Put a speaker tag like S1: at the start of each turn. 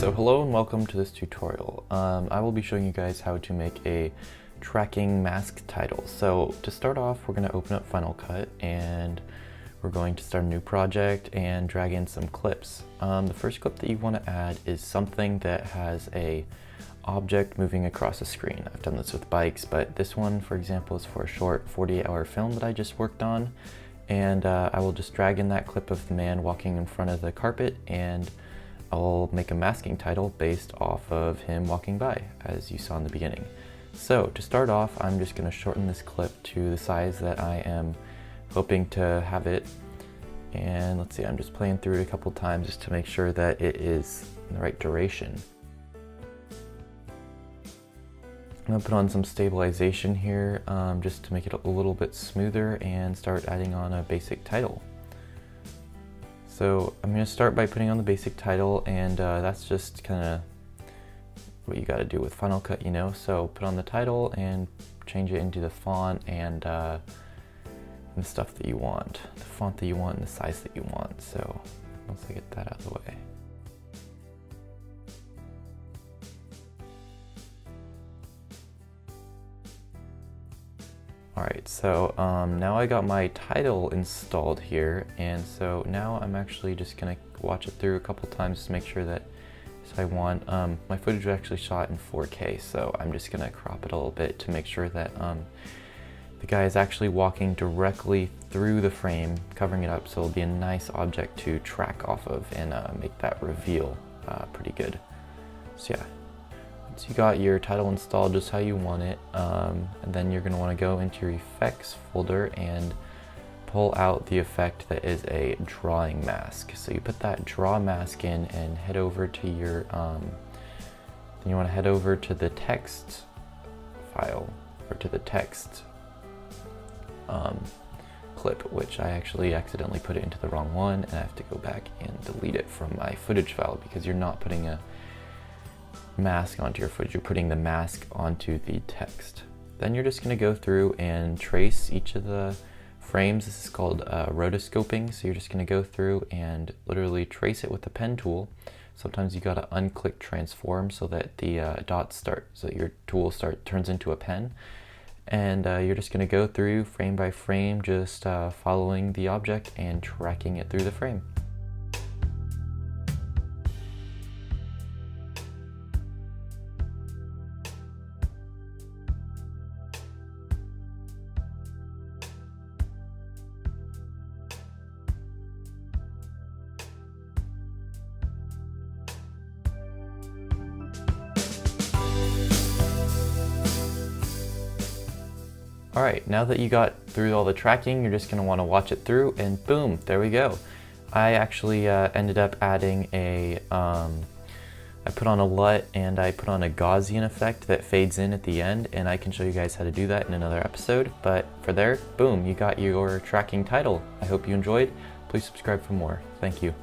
S1: So hello and welcome to this tutorial. I will be showing you guys how to make a tracking mask title. So to start off, we're going to open up Final Cut and we're going to start a new project and drag in some clips. The first clip that you want to add is something that has a object moving across the screen. I've done this with bikes, but this one, for example, is for a short 48-hour film that I just worked on. And I will just drag in that clip of the man walking in front of the carpet, and I'll make a masking title based off of him walking by, as you saw in the beginning. So to start off, I'm just going to shorten this clip to the size that I am hoping to have it. And let's see, I'm just playing through it a couple times just to make sure that it is in the right duration. I'm going to put on some stabilization here just to make it a little bit smoother and start adding on a basic title. So I'm going to start by putting on the basic title, and that's just kind of what you got to do with Final Cut, you know. So put on the title and change it into the font and the stuff that you want, the font that you want and the size that you want. So once I get that out of the way. Alright, so now I got my title installed here, and so now I'm actually just going to watch it through a couple times to make sure that, so I want, my footage was actually shot in 4K, so I'm just going to crop it a little bit to make sure that the guy is actually walking directly through the frame, covering it up, so it'll be a nice object to track off of and make that reveal pretty good. So yeah. Once you got your title installed just how you want it, and then you're going to want to go into your effects folder and pull out the effect that is a drawing mask. So you put that draw mask in and head over to your, then you want to head over to the text file, or to the text clip, which I actually accidentally put it into the wrong one, and I have to go back and delete it from my footage file because you're not putting a mask onto your footage, you're putting the mask onto the text. Then you're just going to go through and trace each of the frames. This is called rotoscoping, so you're just going to go through and literally trace it with the pen tool. Sometimes you got to unclick transform so that the dots start, so that your tool turns into a pen. And you're just going to go through frame by frame, just following the object and tracking it through the frame. Alright, now that you got through all the tracking, you're just going to want to watch it through, and boom, there we go. I actually ended up adding a, I put on a LUT and I put on a Gaussian effect that fades in at the end, and I can show you guys how to do that in another episode. But for there, boom, you got your tracking title. I hope you enjoyed. Please subscribe for more. Thank you.